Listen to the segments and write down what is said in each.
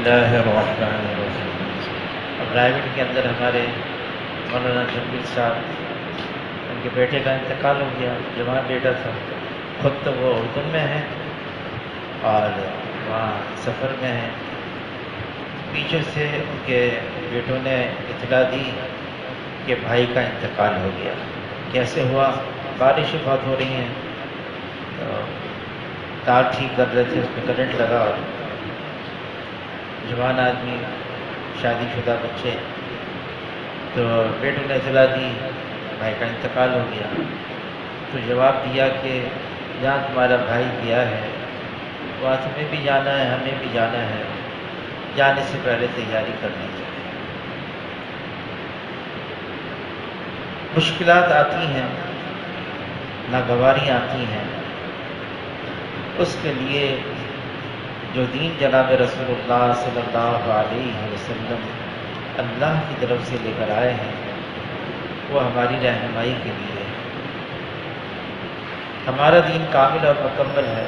اللہ الرحمن الرحیم۔ اب رائے گڑھ کے اندر ہمارے مولانا جنگل صاحب، ان کے بیٹے کا انتقال ہو گیا، جوان بیٹا تھا، خود تو وہ اردن میں ہے اور وہاں سفر میں ہے۔ پیچھے سے ان کے بیٹوں نے اطلاع دی کہ بھائی کا انتقال ہو گیا۔ کیسے ہوا؟ بارشیں بہت ہو رہی ہیں تو تار ٹھیک کر رہے تھے، اس میں کرنٹ لگا اور جوان آدمی، شادی شدہ بچے، تو بیٹوں نے اطلاع دی بھائی کا انتقال ہو گیا۔ تو جواب دیا کہ جہاں تمہارا بھائی گیا ہے وہاں تمہیں بھی جانا ہے، ہمیں بھی جانا ہے، جانے سے پہلے تیاری کرنی چاہیے۔ مشکلات آتی ہیں، ناگواریاں آتی ہیں، اس کے لیے جو دین جناب رسول اللہ صلی اللہ علیہ وسلم اللہ کی طرف سے لے کر آئے ہیں وہ ہماری رہنمائی کے لیے ہے۔ ہمارا دین کامل اور مکمل ہے،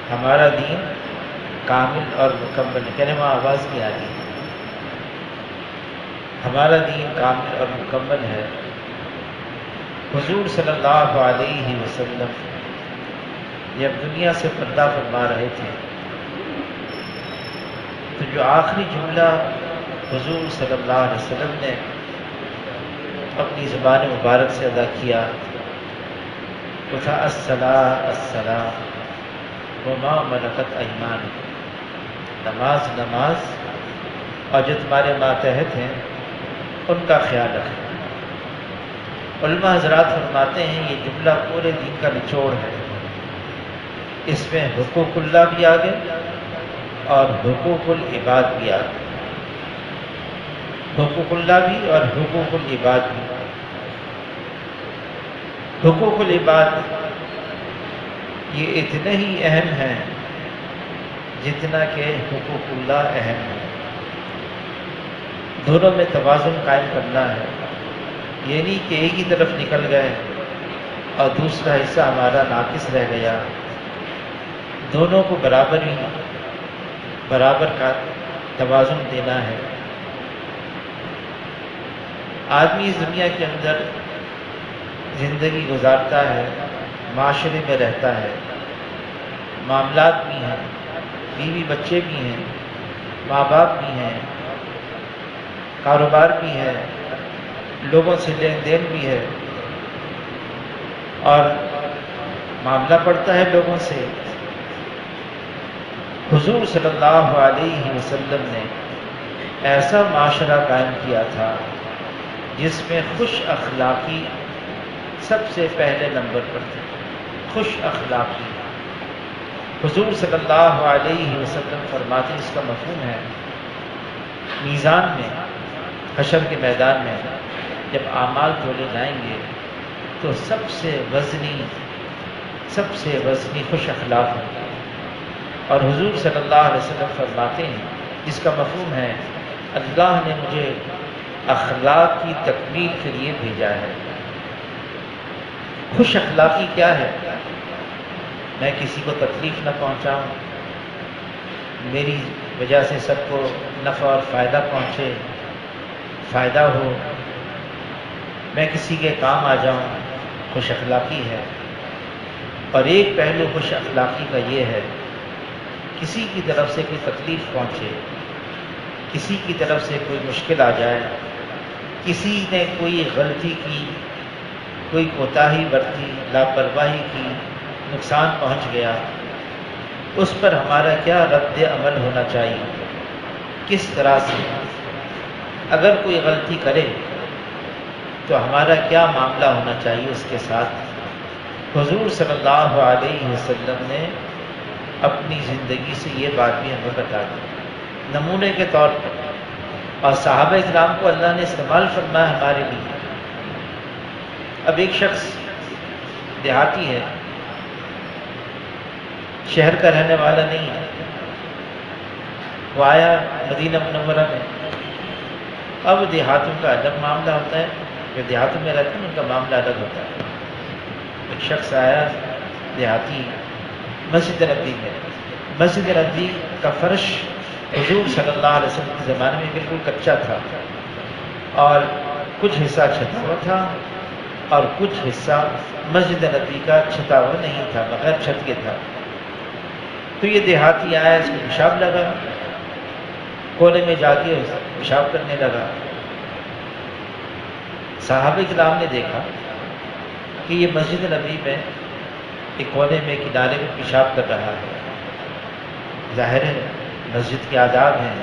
ہمارا دین کامل اور مکمل ہے۔ کہنے وہاں آواز نہیں آ رہی ہے۔ ہمارا دین کامل اور مکمل ہے۔ حضور صلی اللہ علیہ وسلم جب دنیا سے پردہ فرما رہے تھے تو جو آخری جملہ حضور صلی اللہ علیہ وسلم نے اپنی زبان مبارک سے ادا کیا وہ تھا الصلاۃ الصلاۃ وما ملکت ایمانکم، نماز نماز اور جو تمہارے ماتحت ہیں ان کا خیال رکھیں۔ علماء حضرات فرماتے ہیں یہ جملہ پورے دین کا نچوڑ ہے۔ اس میں حقوق اللہ بھی آ گئے اور حقوق العباد بھی آ گئے، حقوق اللہ بھی اور حقوق العباد بھی۔ حقوق العباد یہ اتنے ہی اہم ہیں جتنا کہ حقوق اللہ اہم ہے۔ دونوں میں توازن قائم کرنا ہے، یہ نہیں کہ ایک ہی طرف نکل گئے اور دوسرا حصہ ہمارا ناقص رہ گیا۔ دونوں کو برابر کا توازن دینا ہے۔ آدمی اس دنیا کے اندر زندگی گزارتا ہے، معاشرے میں رہتا ہے، معاملات بھی ہیں، بیوی بچے بھی ہیں، ماں باپ بھی ہیں، کاروبار بھی ہے، لوگوں سے لین دین بھی ہے اور معاملہ پڑتا ہے لوگوں سے۔ حضور صلی اللہ علیہ وسلم نے ایسا معاشرہ قائم کیا تھا جس میں خوش اخلاقی سب سے پہلے نمبر پر تھی۔ خوش اخلاقی، حضور صلی اللہ علیہ وسلم فرماتے ہیں، اس کا مفہوم ہے میزان میں، حشر کے میدان میں جب اعمال تولے جائیں گے تو سب سے وزنی خوش اخلاق ہوں گے۔ اور حضور صلی اللہ علیہ وسلم فرماتے ہیں جس کا مفہوم ہے اللہ نے مجھے اخلاق کی تکمیل کے لیے بھیجا ہے۔ خوش اخلاقی کیا ہے؟ میں کسی کو تکلیف نہ پہنچاؤں، میری وجہ سے سب کو نفع اور فائدہ پہنچے، فائدہ ہو، میں کسی کے کام آ جاؤں، خوش اخلاقی ہے۔ اور ایک پہلو خوش اخلاقی کا یہ ہے کسی کی طرف سے کوئی تکلیف پہنچے، کسی کی طرف سے کوئی مشکل آ جائے، کسی نے کوئی غلطی کی، کوئی کوتاہی برتی، لاپرواہی کی، نقصان پہنچ گیا، اس پر ہمارا کیا رد عمل ہونا چاہیے، کس طرح سے؟ اگر کوئی غلطی کرے تو ہمارا کیا معاملہ ہونا چاہیے اس کے ساتھ؟ حضور صلی اللہ علیہ وسلم نے اپنی زندگی سے یہ بات بھی ہمیں بتا دی نمونے کے طور پر، اور صحابہ اکرام کو اللہ نے استعمال فرمایا ہمارے لیے۔ اب ایک شخص دیہاتی ہے، شہر کا رہنے والا نہیں ہے، وہ آیا مدینہ منورہ میں۔ اب دیہاتوں کا الگ معاملہ ہوتا ہے، جو دیہاتوں میں رہتے ہیں ان کا معاملہ الگ ہوتا ہے۔ ایک شخص آیا دیہاتی مسجد نبوی میں، مسجد نبوی کا فرش حضور صلی اللہ علیہ وسلم کے زمانے میں بالکل کچا تھا، اور کچھ حصہ چھتا ہوا تھا اور کچھ حصہ مسجد نبی کا چھتا ہوا نہیں تھا، بغیر چھت کے تھا۔ تو یہ دیہاتی آیا، اس کو پیشاب لگا، کونے میں جا کے پیشاب کرنے لگا۔ صحابہ کرام نے دیکھا کہ یہ مسجد نبی میں ایک کونے میں کنارے میں پیشاب کر رہا ہے، ظاہر ہے مسجد کے آداب ہیں،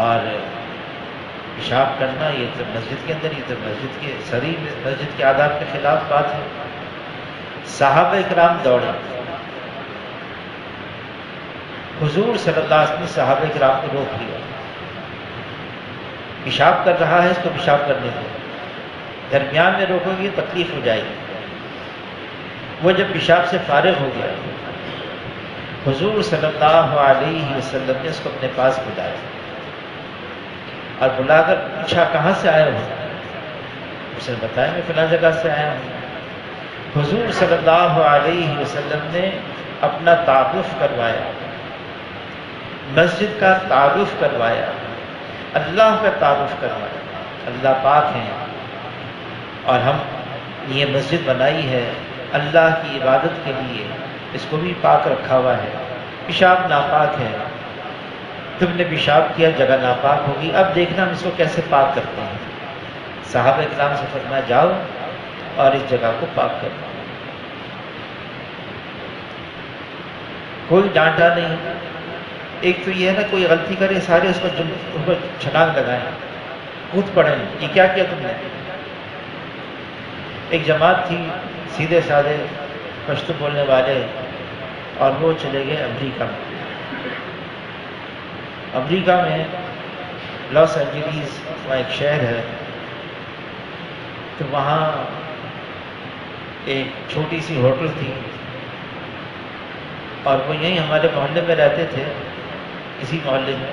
اور پیشاب کرنا یہ تو مسجد کے اندر، یہ تو مسجد کے سری مسجد کے آداب کے خلاف بات ہے۔ صحابہ کرام دوڑے، حضور صلی اللہ علیہ وسلم نے صحابہ کرام کو روک لیا، پیشاب کر رہا ہے، اس کو پیشاب کرنے دو، درمیان میں روکو گی تکلیف ہو جائے گی۔ وہ جب پیشاب سے فارغ ہو گیا، حضور صلی اللہ علیہ وسلم نے اس کو اپنے پاس بلایا اور بلا کر پوچھا کہاں سے آئے ہو؟ اس نے بتایا میں فلاں جگہ سے آیا ہوں۔ حضور صلی اللہ علیہ وسلم نے اپنا تعارف کروایا، مسجد کا تعارف کروایا، اللہ کا تعارف کروایا، اللہ پاک ہیں اور ہم یہ مسجد بنائی ہے اللہ کی عبادت کے لیے، اس کو بھی پاک رکھا ہوا ہے، پیشاب ناپاک ہے، تم نے پیشاب کیا، جگہ ناپاک ہوگی، اب دیکھنا ہم اس کو کیسے پاک کرتے ہیں۔ صحابہ کرام سے فرمایا جاؤ اور اس جگہ کو پاک کرو۔ کوئی ڈانٹا نہیں۔ ایک تو یہ ہے نا کوئی غلطی کرے سارے اس پر چھلانگ لگائیں، کود پڑیں، یہ کیا کیا تم نے؟ ایک جماعت تھی سیدھے سادے پشتو بولنے والے، اور وہ چلے گئے امریکہ میں۔ امریکہ میں لاس اینجلیس وہاں ایک شہر ہے، تو وہاں ایک چھوٹی سی ہوٹل تھی، اور وہ یہیں ہمارے محلے میں رہتے تھے، اسی محلے میں،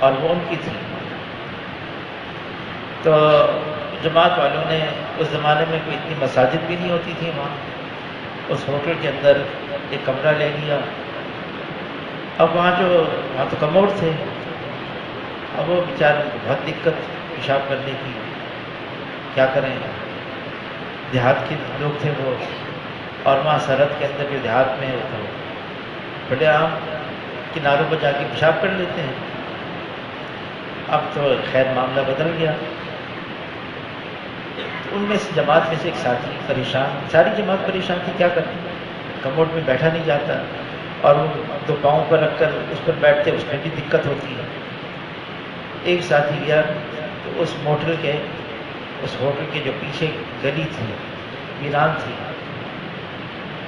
اور وہ ان کی تھی۔ تو جماعت والوں نے اس زمانے میں کوئی اتنی مساجد بھی نہیں ہوتی تھی وہاں، اس ہوٹل کے اندر ایک کمرہ لے لیا۔ اب وہاں تو کموڈ تھے، اب وہ بیچارے کو بہت دقت پیشاب کرنے کی، کیا کریں، دیہات کے لوگ تھے وہ، اور وہاں سرحد کے اندر جو دیہات میں ہے تو بڑے عام کناروں پر جا کے پیشاب کر لیتے ہیں۔ اب تو خیر معاملہ بدل گیا، ان میں سے جماعت میں سے ایک ساتھی پریشان، ساری جماعت پریشان تھی، کیا کریں، کموڈ میں بیٹھا نہیں جاتا، اور وہ دو پاؤں پر رکھ کر اس پر بیٹھتے، اس میں بھی دقت ہوتی ہے۔ ایک ساتھی گیا تو اس ہوٹل کے جو پیچھے گلی تھی ویران تھی،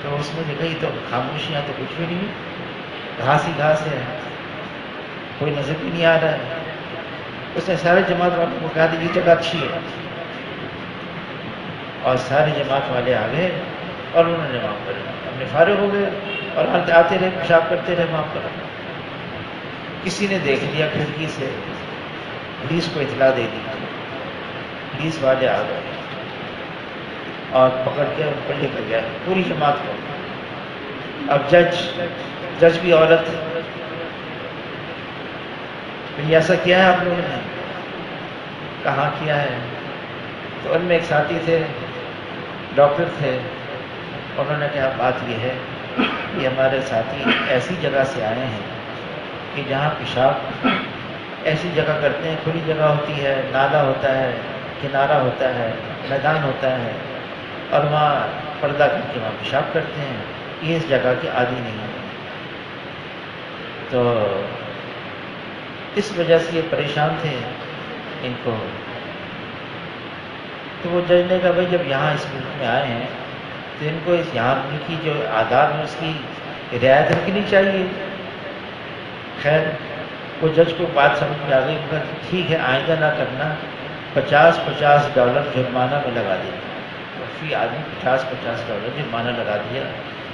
تو اس نے دیکھا یہ تو خاموشیاں تو کچھ بھی نہیں، گھاس ہی گھاس ہے، کوئی نظر بھی نہیں آ رہا ہے۔ اس نے سارے جماعت والوں کو کہا یہ جگہ اچھی ہے، اور سارے جماعت والے آ گئے اور انہوں نے وہاں پر اپنے فارغ ہو گئے، اور آتے رہے پیشاب کرتے رہے وہاں پر۔ کسی نے دیکھ لیا کھڑکی سے، پولیس کو اطلاع دے دی، پولیس والے آ گئے اور پکڑ کے ان پر لے کر گیا پوری جماعت کو۔ اب جج بھی عورت، ایسا کیا ہے آپ لوگوں نے؟ کہاں کیا ہے؟ تو ان میں ایک ساتھی تھے، ڈاکٹر تھے، انہوں نے کہا بات یہ ہے کہ ہمارے ساتھی ایسی جگہ سے آئے ہیں کہ جہاں پیشاب ایسی جگہ کرتے ہیں، کھلی جگہ ہوتی ہے، نالا ہوتا ہے، کنارہ ہوتا ہے، میدان ہوتا ہے، اور وہاں پردہ کر کے وہاں پیشاب کرتے ہیں، یہ اس جگہ کے عادی نہیں ہے۔ تو اس وجہ سے یہ پریشان تھے ان کو۔ تو وہ جج نے کہا بھائی جب یہاں اس ملک میں آئے ہیں تو ان کو اس یہاں کی جو آداب ہیں اس کی رعایت رکھنی چاہیے۔ خیر وہ جج کو بات سمجھ میں آ گئی، کہا ٹھیک ہے آئندہ نہ کرنا، $50 جرمانہ میں لگا دیا، فی آدمی $50 جرمانہ لگا دیا،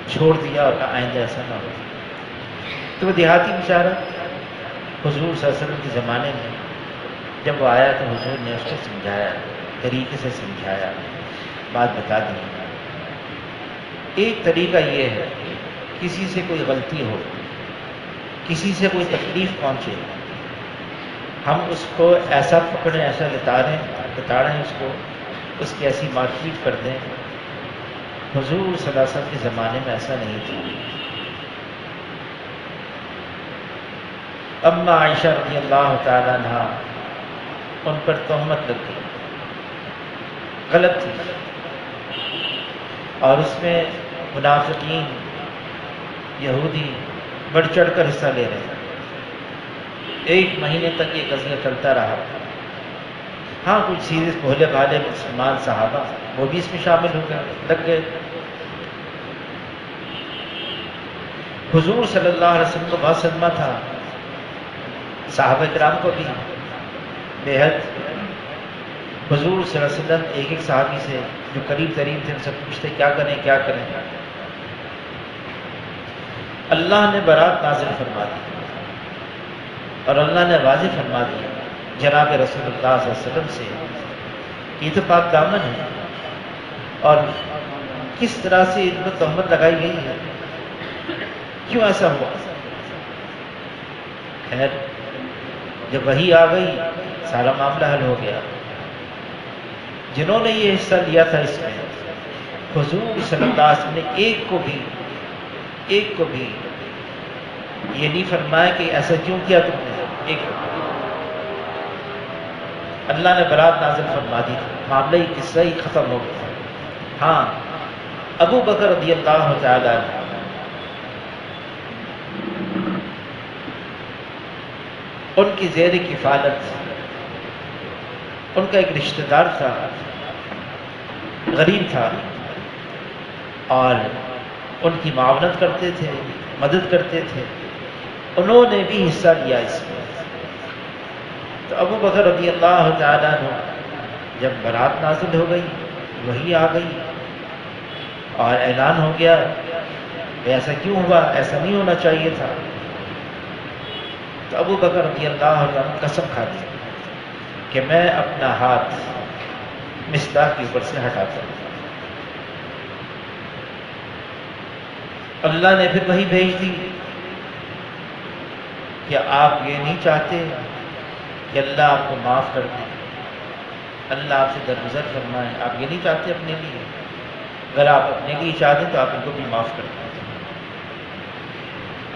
چھوڑ دیا، اور کہا آئندہ ایسا نہ ہو۔ تو وہ دیہاتی بیچارہ حضور صلی اللہ علیہ وسلم کے زمانے میں جب وہ آیا تو حضور نے اس کو سمجھایا، طریقے سے سمجھایا، بات بتا دی۔ ایک طریقہ یہ ہے کسی سے کوئی غلطی ہو، کسی سے کوئی تکلیف پہنچے، ہم اس کو ایسا پکڑیں، ایسا لتاڑیں اس کو، اس کی ایسی مار پیٹ کر دیں. حضور صلی اللہ علیہ وسلم کے زمانے میں ایسا نہیں تھا. اما عائشہ رضی اللہ تعالیٰ عنہ، ان پر تہمت لگ گئی، غلط تھی، اور اس میں منافقین یہودی بڑھ چڑھ کر حصہ لے رہے ہیں. 1 مہینے تک یہ قضیہ چلتا رہا. ہاں کچھ سیریس بھولے بھالے مسلمان صحابہ وہ بھی اس میں شامل ہو گئے، لگ گئے. حضور صلی اللہ علیہ وسلم کو بہت صدمہ تھا، صحابہ کرام کو بھی بے حد. حضور صلی اللہ علیہ وسلم ایک ایک صحابی سے جو قریب ترین تھے ان سے پوچھتے کیا کریں کیا کریں. اللہ نے برات نازل فرما دی اور اللہ نے واضح فرما دیا جناب رسول اللہ صلی اللہ علیہ وسلم سے کہ یہ تو پاک دامن ہے، اور کس طرح سے ان پر تہمت لگائی گئی ہے، کیوں ایسا ہوا. خیر جب وحی آ گئی سارا معاملہ حل ہو گیا. جنہوں نے یہ حصہ لیا تھا اس میں، حضور صلی اللہ علیہ وسلم نے ایک کو بھی یہ نہیں فرمایا کہ ایسا کیوں کیا تم نے. ایک اللہ نے برات نازل فرما دی، معاملہ ہی قصہ ہی ختم ہو گیا. ہاں ابو بکر رضی اللہ تعالیٰ عنہ ان کی زیر کفالت ان کا ایک رشتہ دار تھا، غریب تھا، اور ان کی معاونت کرتے تھے، مدد کرتے تھے. انہوں نے بھی حصہ لیا اس میں. تو ابو بکر رضی اللہ تعالیٰ عنہ جب برات نازل ہو گئی، وحی آ گئی اور اعلان ہو گیا ایسا کیوں ہوا، ایسا نہیں ہونا چاہیے تھا. تو ابو بکر رضی اللہ عنہ قسم کھاتے کہ میں اپنا ہاتھ مصطاح کے اوپر سے ہٹاتا ہوں. اللہ نے پھر وہی بھیج دی کہ آپ یہ نہیں چاہتے کہ اللہ آپ کو معاف کر دے، اللہ آپ سے درگزر فرمائے، آپ یہ نہیں چاہتے اپنے لیے. اگر آپ اپنے لیے چاہتے تو آپ ان کو بھی معاف کر دیں.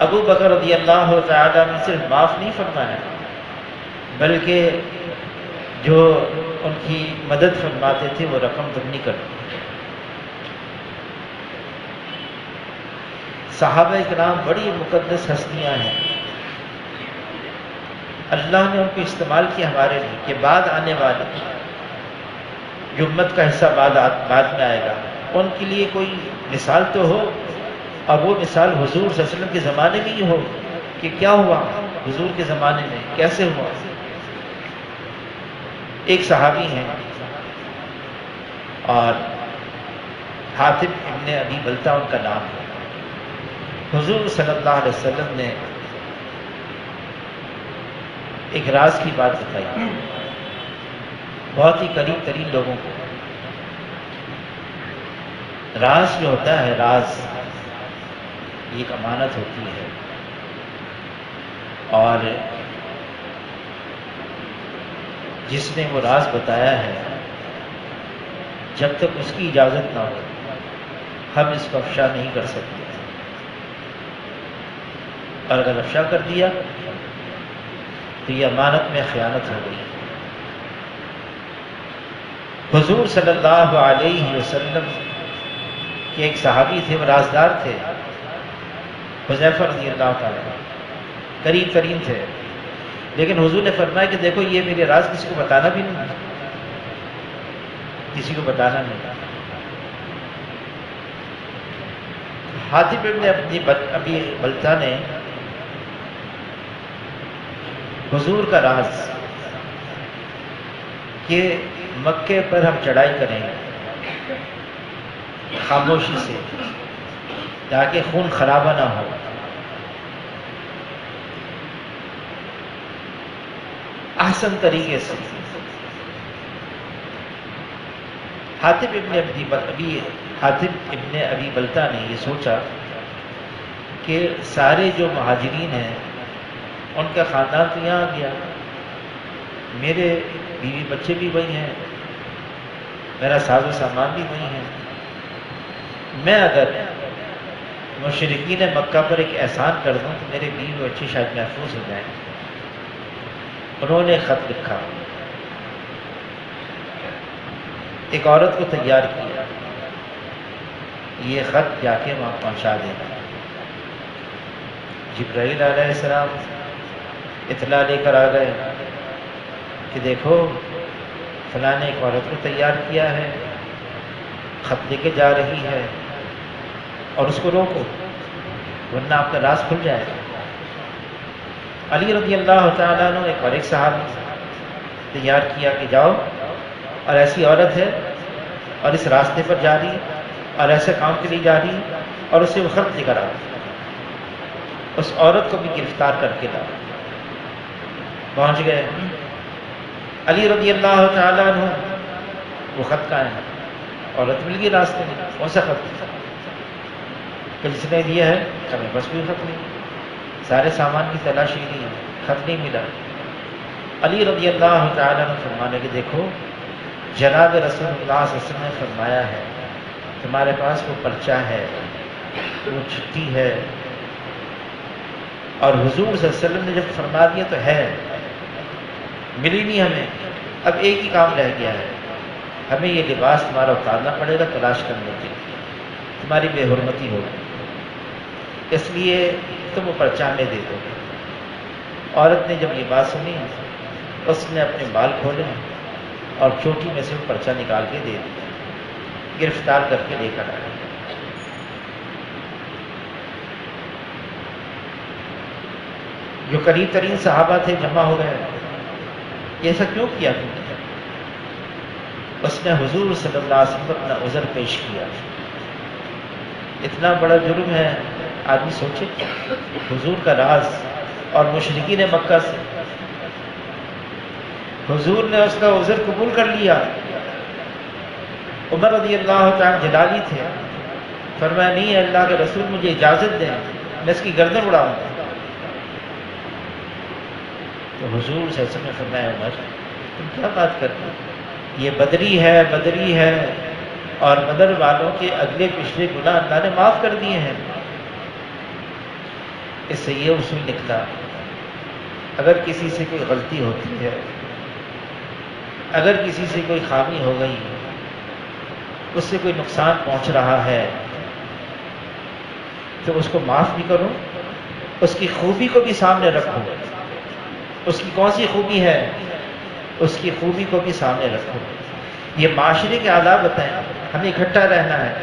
ابو بکر رضی اللہ تعالیٰ نے صرف معاف نہیں فرمایا بلکہ جو ان کی مدد فرماتے تھے وہ رقم دگنی کر دی. صحابہ کرام بڑی مقدس ہستیاں ہیں، اللہ نے ان کو استعمال کیا ہمارے لیے کہ بعد آنے والے جو امت کا حصہ بعد میں آئے گا ان کے لیے کوئی مثال تو ہو، اور وہ مثال حضور صلی اللہ علیہ وسلم کے زمانے میں ہی ہو کہ کیا ہوا حضور کے زمانے میں، کیسے ہوا. ایک صحابی ہیں اور حاتب ابن ابی بلتہ ان کا نام ہے. حضور صلی اللہ علیہ وسلم نے ایک راز کی بات بتائی بہت ہی قریب ترین لوگوں کو. راز جو ہوتا ہے، راز یہ ایک امانت ہوتی ہے، اور جس نے وہ راز بتایا ہے جب تک اس کی اجازت نہ ہو ہم اس کو افشا نہیں کر سکتے، اور اگر افشا کر دیا تو یہ امانت میں خیانت ہو گئی. حضور صلی اللہ علیہ وسلم کے ایک صحابی تھے، وہ رازدار تھے، حذیفہ رضی اللہ تعالیٰ قریب ترین تھے. لیکن حضور نے فرمایا کہ دیکھو یہ میرے راز کسی کو بتانا بھی نہیں، کسی کو بتانا نہیں. حاتب ابن ابی بلتہ نے حضور کا راز کہ مکے پر ہم چڑھائی کریں خاموشی سے تاکہ خون خرابہ نہ ہو، احسن طریقے سے. حاتب ابن ابی بلتہ نے یہ سوچا کہ سارے جو مہاجرین ہیں ان کا خاندان تو یہاں آ گیا، میرے بیوی بچے بھی وہی ہیں، میرا ساز و سامان بھی وہی ہے، میں اگر مشرکین مکہ پر ایک احسان کر دوں تو میرے بیوی بچے شاید محفوظ ہو جائیں۔ انہوں نے خط لکھا، ایک عورت کو تیار کیا، یہ خط جا کے وہاں پہنچا دینا۔ جبرائیل علیہ السلام اطلاع لے کر آ گئے کہ دیکھو فلاں نے ایک عورت کو تیار کیا ہے، خط لے کے جا رہی ہے، اور اس کو روکو ورنہ آپ کا راز کھل جائے گا۔ علی رضی اللہ تعالیٰ عنہ ایک اور ایک صحابی تیار کیا کہ جاؤ، اور ایسی عورت ہے اور اس راستے پر جا رہی اور ایسے کام کے لیے جا رہی، اور اسے وہ خط لے کر آؤ، اس عورت کو بھی گرفتار کر کے لاؤ۔ پہنچ گئے، علی رضی اللہ تعالیٰ عنہ، وہ خط کہاں ہے؟ عورت مل گئی راستے میں، کون سا خط؟ کہ جس نے دیا ہے، ہمیں بس کوئی خط نہیں، سارے سامان کی تلاشی دی، خط نہیں ملا۔ علی رضی اللہ تعالیٰ عنہ فرمانے کہ دیکھو جناب رسول اللہ صلی اللہ علیہ وسلم نے فرمایا ہے تمہارے پاس وہ پرچہ ہے، وہ چٹھی ہے، اور حضور صلی اللہ علیہ وسلم نے جب فرما دیا تو ہے، ملی نہیں ہمیں، اب ایک ہی کام رہ گیا ہے، ہمیں یہ لباس تمہارا اتارنا پڑے گا تلاش کرنے کے لیے، تمہاری بے حرمتی ہوگی، اس لیے تم وہ پرچہ ہمیں دے دو۔ عورت نے جب یہ بات سنی، اس نے اپنے بال کھولے اور چوٹی میں سے وہ پرچہ نکال کے دے دیا، گرفتار کر کے لے کر آئے۔ جو قریب ترین صحابہ تھے جمع ہو گئے، یہ ایسا کیوں کیا تم نے؟ اس نے حضور صلی اللہ علیہ وسلم اپنا عذر پیش کیا۔ اتنا بڑا جرم ہے، آدمی سوچے حضور کا راز اور مشرکین مکہ سے، حضور نے اس کا عذر قبول کر لیا۔ عمر رضی اللہ تعالیٰ جلالی تھے، فرمایا نہیں اللہ کے رسول مجھے اجازت دیں، میں اس کی گردن اڑاؤں گا۔ تو حضور صلی اللہ علیہ وسلم نے فرمایا عمر تم کیا بات کرتے ہو، یہ بدری ہے، بدری ہے، اور بدر والوں کے اگلے پچھلے گناہ اللہ نے معاف کر دیے ہیں۔ اس سے یہ اصول نکلا، اگر کسی سے کوئی غلطی ہوتی ہے، اگر کسی سے کوئی خامی ہو گئی، اس سے کوئی نقصان پہنچ رہا ہے، تو اس کو معاف بھی کرو، اس کی خوبی کو بھی سامنے رکھو۔ اس کی کون سی خوبی ہے؟ اس کی خوبی کو بھی سامنے رکھو۔ یہ معاشرے کے آداب بتائیں، ہمیں اکٹھا رہنا ہے،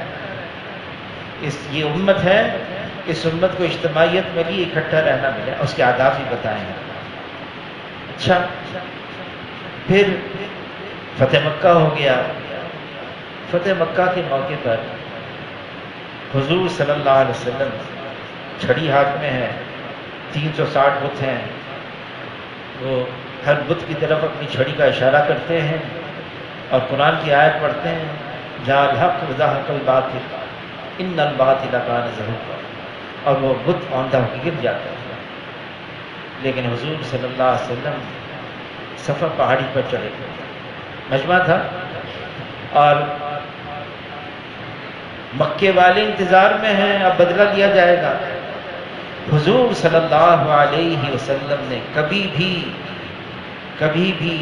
یہ امت ہے، اس امت کو اجتماعیت میں بھی اکٹھا رہنا ملے، اس کے آداب بھی بتائیں۔ اچھا، پھر فتح مکہ ہو گیا۔ فتح مکہ کے موقع پر حضور صلی اللہ علیہ وسلم چھڑی ہاتھ میں ہے، 360 بت ہیں، وہ ہر بت کی طرف اپنی چھڑی کا اشارہ کرتے ہیں اور قرآن کی آیت پڑھتے ہیں، جاء الحق وزهق الباطل ان الباطل کان زہوقا، اور وہ بت اوندھا ہو کے گر جاتا ہے۔ لیکن حضور صلی اللہ علیہ وسلم صفا پہاڑی پر چڑھے گئے، مجمع تھا، اور مکے والے انتظار میں ہیں، اب بدلہ لیا جائے گا۔ حضور صلی اللہ علیہ وسلم نے کبھی بھی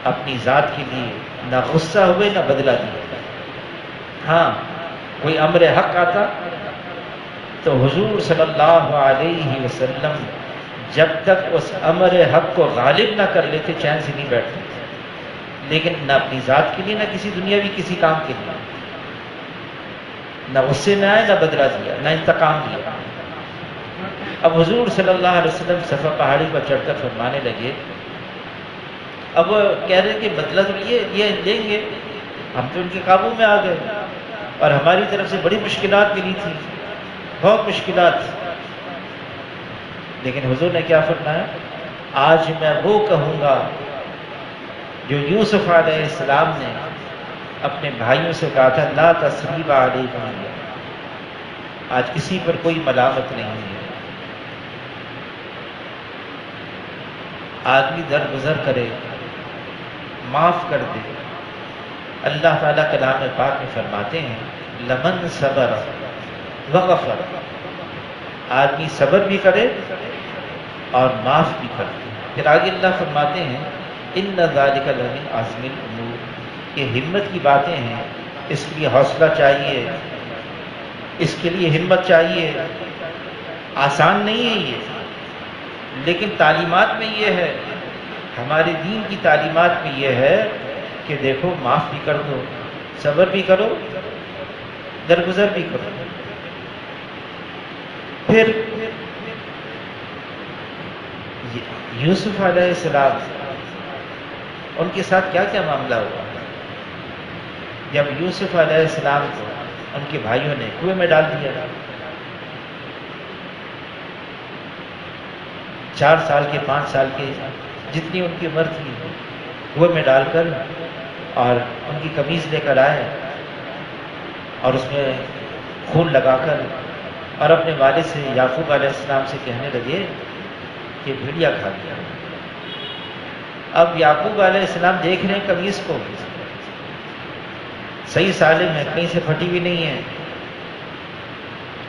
اپنی ذات کے لیے نہ غصہ ہوئے نہ بدلہ دیا۔ ہاں، کوئی امر حق آتا تو حضور صلی اللہ علیہ وسلم جب تک اس امر حق کو غالب نہ کر لیتے چین سے نہیں بیٹھتے، لیکن نہ اپنی ذات کے لیے نہ کسی دنیاوی کسی کام کے لیے، نہ غصے میں آئے نہ بدلہ دیا نہ انتقام دیا۔ اب حضور صلی اللہ علیہ وسلم صفا پہاڑی پر چڑھ کر فرمانے لگے، اب وہ کہہ رہے کہ بدلہ تو یہ لیں گے، ہم تو ان کے قابو میں آ گئے اور ہماری طرف سے بڑی مشکلات ملی تھی، بہت مشکلات۔ لیکن حضور نے کیا فرمایا؟ آج میں وہ کہوں گا جو یوسف علیہ السلام نے اپنے بھائیوں سے کہا تھا، لا تثریب علیکم اليوم، آج کسی پر کوئی ملامت نہیں ہے۔ آدمی درگزر کرے، معاف کر دے، اللہ تعالیٰ کلام پاک میں فرماتے ہیں لمن صبر وغفر، آدمی صبر بھی کرے اور معاف بھی کر دے۔ پھر آگے اللہ فرماتے ہیں ان ذالک لمن عزم الامور، یہ ہمت کی باتیں ہیں، اس لیے حوصلہ چاہیے، اس کے لیے ہمت چاہیے، آسان نہیں ہے یہ، لیکن تعلیمات میں یہ ہے، ہمارے دین کی تعلیمات میں یہ ہے کہ دیکھو معاف بھی کر دو، صبر بھی کرو، درگزر بھی کرو۔ پھر یوسف علیہ السلام، ان کے ساتھ کیا کیا معاملہ ہوا جب یوسف علیہ السلام کو ان کے بھائیوں نے کنویں میں ڈال دیا، 4 سال کے 5 سال کے جتنی ان کی عمر تھی کنویں میں ڈال کر، اور ان کی قمیض لے کر آئے اور اس میں خون لگا کر، اور اپنے والد سے یعقوب علیہ السلام سے کہنے لگے کہ بھیڑیا کھا گیا۔ اب یعقوب علیہ السلام دیکھ رہے ہیں قمیص کو، صحیح سالم ہے، کہیں سے پھٹی بھی نہیں ہے،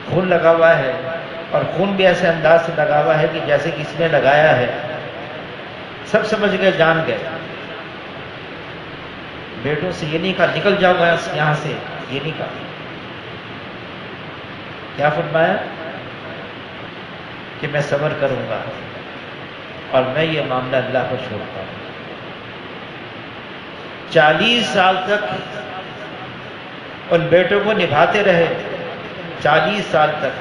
خون لگا ہوا ہے، اور خون بھی ایسے انداز سے لگا ہوا ہے کہ جیسے کسی نے لگایا ہے۔ سب سمجھ گئے، جان گئے۔ بیٹوں سے یہ نہیں کہا نکل جاؤ یہاں سے، یہ نہیں کہا، کیا فرمایا کہ میں صبر کروں گا اور میں یہ معاملہ اللہ کو چھوڑتا ہوں۔ 40 سال تک ان بیٹوں کو نبھاتے رہے، 40 سال تک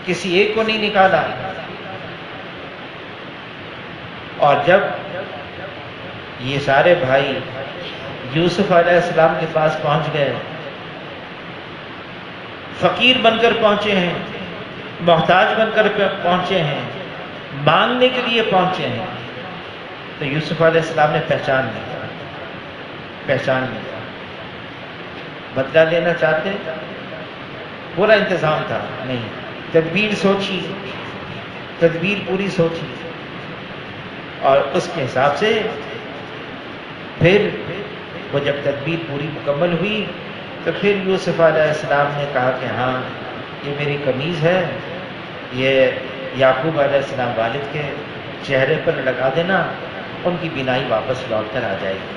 کسی ایک کو نہیں نکالا، اور جب یہ سارے بھائی یوسف علیہ السلام کے پاس پہنچ گئے، فقیر بن کر پہنچے ہیں، محتاج بن کر پہنچے ہیں، مانگنے کے لیے پہنچے ہیں، تو یوسف علیہ السلام نے پہچان لیا۔ بدلہ لینا چاہتے، پورا انتظام تھا، نہیں، تدبیر سوچی، تدبیر پوری سوچی، اور اس کے حساب سے پھر وہ جب تدبیر پوری مکمل ہوئی تو پھر یوسف علیہ السلام نے کہا کہ ہاں یہ میری قمیض ہے، یہ یعقوب علیہ السلام والد کے چہرے پر لگا دینا، ان کی بینائی واپس لوٹ کر آ جائے گی۔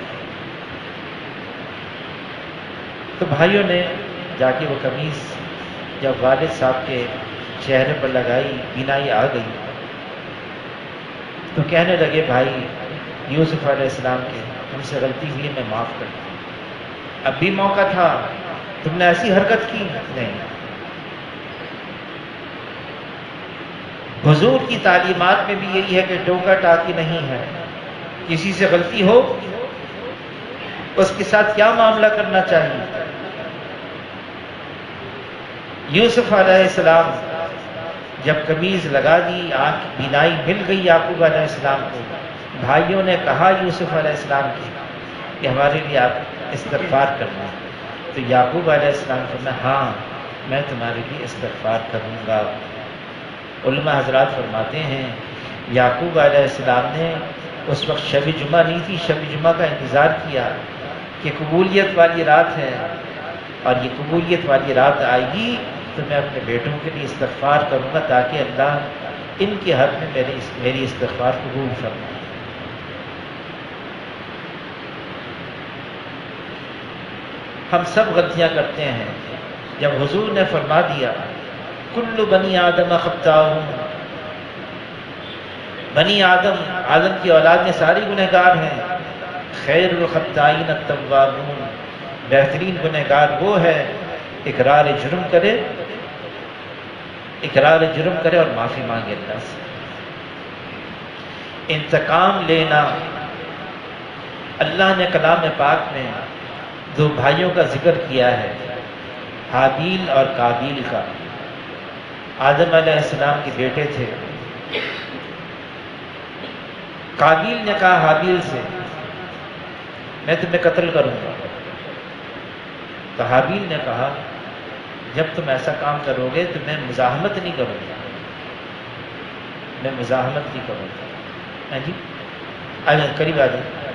تو بھائیوں نے جا کے وہ قمیض جب والد صاحب کے چہرے پر لگائی، بینائی آ گئی، تو کہنے لگے بھائی یوسف علیہ السلام کے ہم سے غلطی ہوئی، میں معاف کرتا ہوں، اب بھی موقع تھا، تم نے ایسی حرکت کی نہیں۔ حضور کی تعلیمات میں بھی یہی ہے کہ ٹوکا ٹاکی نہیں ہے، کسی سے غلطی ہو اس کے ساتھ کیا معاملہ کرنا چاہیے۔ یوسف علیہ السلام جب قمیض لگا دی، آنکھ بینائی مل گئی یعقوب علیہ السلام کو، بھائیوں نے کہا یوسف علیہ السلام کی کہ ہمارے لیے آپ استغفار کرنا، تو یعقوب علیہ السلام فرمایا ہاں میں تمہارے لیے استغفار کروں گا۔ علماء حضرات فرماتے ہیں یعقوب علیہ السلام نے اس وقت شب جمعہ نہیں تھی، شب جمعہ کا انتظار کیا کہ قبولیت والی رات ہے، اور یہ قبولیت والی رات آئے گی تو میں اپنے بیٹوں کے لیے استغفار کروں گا تاکہ اللہ ان کے حق میں میری استغفار قبول فرمائے۔ ہم سب غلطیاں کرتے ہیں، جب حضور نے فرما دیا کل بنی آدم خطاؤون، بنی آدم کی اولاد میں ساری گنہگار ہیں، خیر الخطائین التوابون، بہترین گنہگار وہ ہے اقرار جرم کرے اور معافی مانگے اللہ سے۔ انتقام لینا، اللہ نے کلام پاک میں 2 بھائیوں کا ذکر کیا ہے، حابیل اور قابیل کا۔ آدم علیہ السلام کے بیٹے تھے، قابیل نے کہا حابیل سے میں تمہیں قتل کروں گا، تو حابیل نے کہا جب تم ایسا کام کرو گے تو میں مزاحمت نہیں کروں گا، میں مزاحمت نہیں کروں گا. ہاں جی آ جائیں، قریب آ جائیں،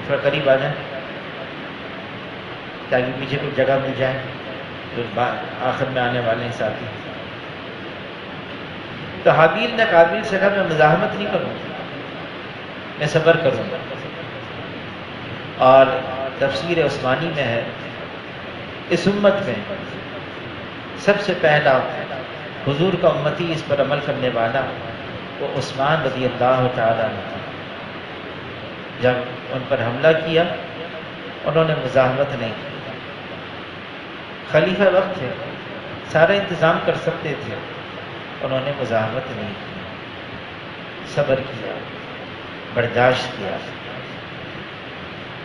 تھوڑا قریب آ جائیں تاکہ پیچھے کوئی جگہ مل جائے. جو آخر میں آنے والے ہیں ساتھی. تو حابیل نے قابیل سے کہا میں مزاحمت نہیں کروں گا، میں صبر کروں گا. اور تفسیر عثمانی میں ہے اس امت میں سب سے پہلا حضور کا امتی اس پر عمل کرنے والا وہ عثمان رضی اللہ تعالیٰ عنہ تھا. جب ان پر حملہ کیا انہوں نے مزاحمت نہیں کی. خلیفہ وقت تھے، سارا انتظام کر سکتے تھے، انہوں نے مزاحمت نہیں کی، صبر کیا، برداشت کیا.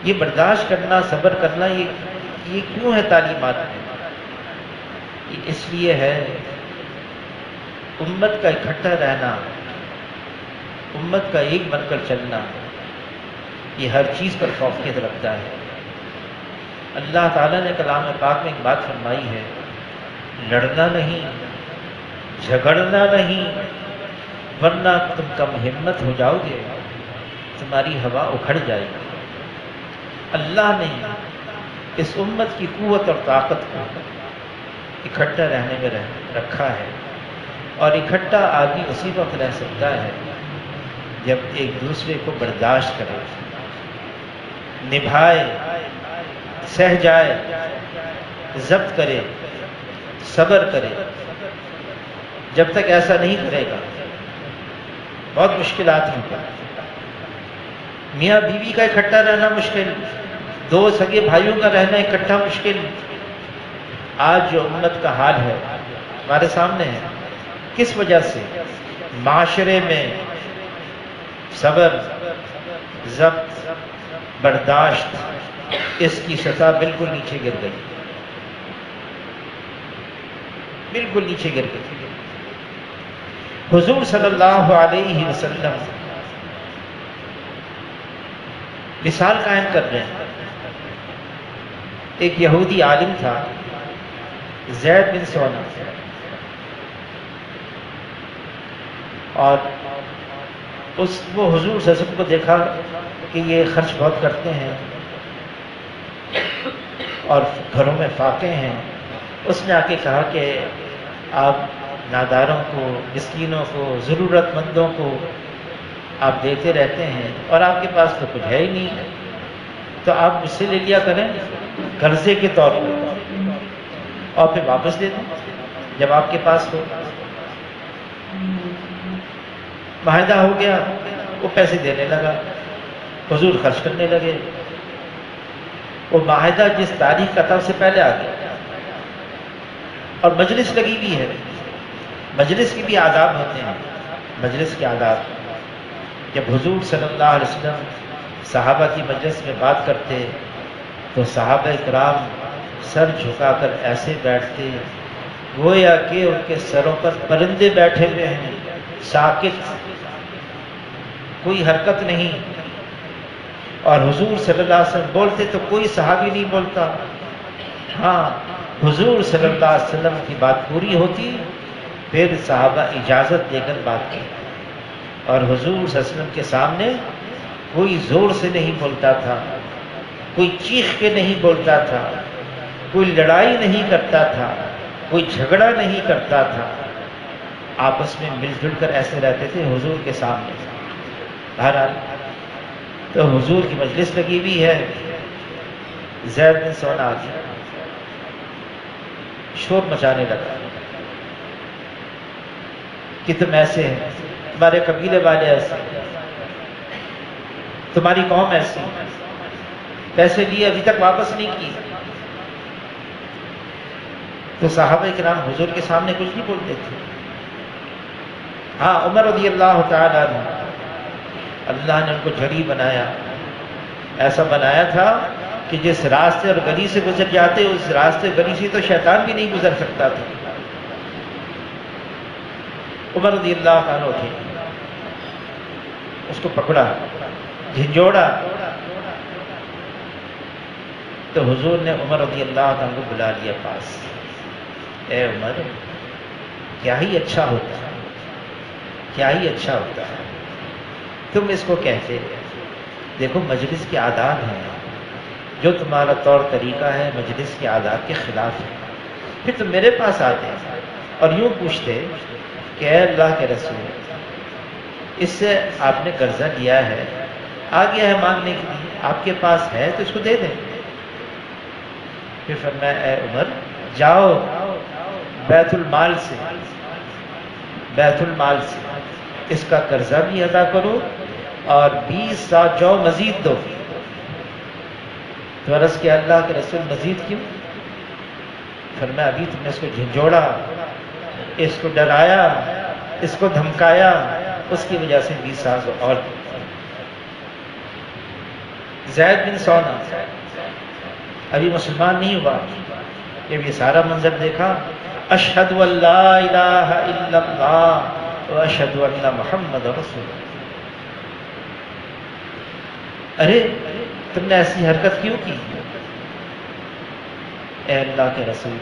یہ برداشت کرنا، صبر کرنا، یہ کیوں ہے تعلیمات میں؟ یہ اس لیے ہے امت کا اکٹھا رہنا، امت کا ایک بن کر چلنا، یہ ہر چیز پر فوقیت رکھتا ہے. اللہ تعالیٰ نے کلام پاک میں ایک بات فرمائی ہے، لڑنا نہیں، جھگڑنا نہیں، ورنہ تم کم ہمت ہو جاؤ گے، تمہاری ہوا اکھڑ جائے گی. اللہ نے اس امت کی قوت اور طاقت کو اکٹھا رہنے میں رکھا ہے. اور اکٹھا آدمی اسی وقت رہ سکتا ہے جب ایک دوسرے کو برداشت کرے، نبھائے، سہ جائے، ضبط کرے، صبر کرے. جب تک ایسا نہیں کرے گا بہت مشکلات ہیں. میاں بیوی کا اکٹھا رہنا مشکل، دو سگے بھائیوں کا رہنا اکٹھا مشکل. آج جو امت کا حال ہے ہمارے سامنے ہے، کس وجہ سے؟ معاشرے میں صبر، ضبط، برداشت، اس کی سطح بالکل نیچے گر گئی، بالکل نیچے گر گئی. حضور صلی اللہ علیہ وسلم مثال قائم کر رہے ہیں. ایک یہودی عالم تھا زید بن سونا، اور وہ حضور صلی اللہ علیہ وسلم کو دیکھا کہ یہ خرچ بہت کرتے ہیں اور گھروں میں فاقے ہیں. اس نے آ کے کہا کہ آپ ناداروں کو، مسکینوں کو، ضرورت مندوں کو آپ دیتے رہتے ہیں اور آپ کے پاس تو کچھ ہے ہی نہیں، تو آپ مجھ سے لے لیا کریں قرضے کے طور پر اور پھر واپس دے دیں جب آپ کے پاس ہو. معاہدہ ہو گیا، وہ پیسے دینے لگا، حضور خرچ کرنے لگے. وہ معاہدہ جس تاریخ کا تھا اس سے پہلے آ گیا. اور مجلس لگی ہوئی ہے، مجلس کی بھی آداب ہوتے ہیں. مجلس کے آداب، جب حضور صلی اللہ علیہ وسلم صحابہ کی مجلس میں بات کرتے تو صحابہ کرام سر جھکا کر ایسے بیٹھتے گویا کہ ان کے سروں پر پرندے بیٹھے ہوئے ہیں، ساکت، کوئی حرکت نہیں. اور حضور صلی اللہ علیہ وسلم بولتے تو کوئی صحابی نہیں بولتا. ہاں، حضور صلی اللہ علیہ وسلم کی بات پوری ہوتی پھر صحابہ اجازت دے کر بات کرتے. اور حضور صلی اللہ علیہ وسلم کے سامنے کوئی زور سے نہیں بولتا تھا، کوئی چیخ کے نہیں بولتا تھا، کوئی لڑائی نہیں کرتا تھا، کوئی جھگڑا نہیں کرتا تھا. آپس میں مل جل کر ایسے رہتے تھے حضور کے سامنے. بہرحال تو حضور کی مجلس لگی ہوئی ہے، زید بن سونا آ گیا، شور مچانے لگا کہ تم ایسے ہیں، تمہارے قبیلے والے ایسے، تمہاری قوم ایسی، پیسے لیے ابھی تک واپس نہیں کیے. تو صحابہ کرام حضور کے سامنے کچھ نہیں بولتے تھے. ہاں، عمر رضی اللہ تعالیٰ عنہ، اللہ نے ان کو جھڑی بنایا، ایسا بنایا تھا کہ جس راستے اور گلی سے گزر جاتے اس راستے گلی سے تو شیطان بھی نہیں گزر سکتا تھا. عمر رضی اللہ عنہ اٹھے، اس کو پکڑا، جھنجھوڑا. تو حضور نے عمر رضی اللہ عنہ کو بلا لیا پاس. اے عمر، کیا ہی اچھا ہوتا، کیا ہی اچھا ہوتا ہے. تم اس کو کہتے. دیکھو مجلس کے آداب ہیں، جو تمہارا طور طریقہ ہے مجلس کے آداب کے خلاف ہے. پھر تم میرے پاس آتے اور یوں پوچھتے کہ اے اللہ کے رسول، اس سے آپ نے قرضہ لیا ہے، آ گیا ہے مانگنے کے لیے، آپ کے پاس ہے تو اس کو دے دیں. پھر فرمایا اے عمر، جاؤ بیت المال سے اس کا قرضہ بھی ادا کرو اور 20 سا جو مزید دو. تو عرض کہ اللہ کے رسول مزید کیوں؟ فرمایا ابھی تم نے اس کو جھنجھوڑا، اس کو ڈرایا، اس کو دھمکایا، اس کی وجہ سے 20 سال اور. زید بن سونا ابھی مسلمان نہیں ہوا، جب یہ سارا منظر دیکھا، اشہد ان لا الہ الا اللہ و اشہد ان محمد رسول اللہ. ارے تم نے ایسی حرکت کیوں کی؟ اے اللہ کے رسول،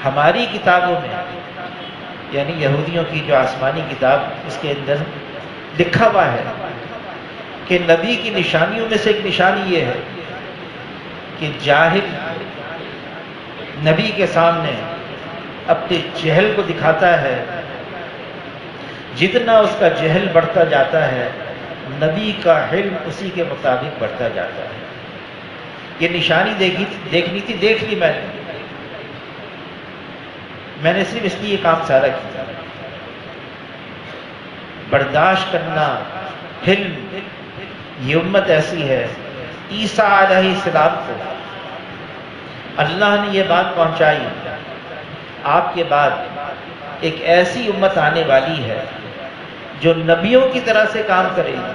ہماری کتابوں میں، یعنی یہودیوں کی جو آسمانی کتاب، اس کے اندر لکھا ہوا ہے کہ نبی کی نشانیوں میں سے ایک نشانی یہ ہے کہ جاہل نبی کے سامنے اپنے جہل کو دکھاتا ہے. جتنا اس کا جہل بڑھتا جاتا ہے نبی کا علم اسی کے مطابق بڑھتا جاتا ہے. یہ نشانی دیکھنی تھی، دیکھ لی میں نے صرف اس لیے یہ کام سارا کیا. برداشت کرنا، حلم. یہ امت ایسی ہے، عیسیٰ علیہ السلام کو اللہ نے یہ بات پہنچائی، آپ کے بعد ایک ایسی امت آنے والی ہے جو نبیوں کی طرح سے کام کرے گی.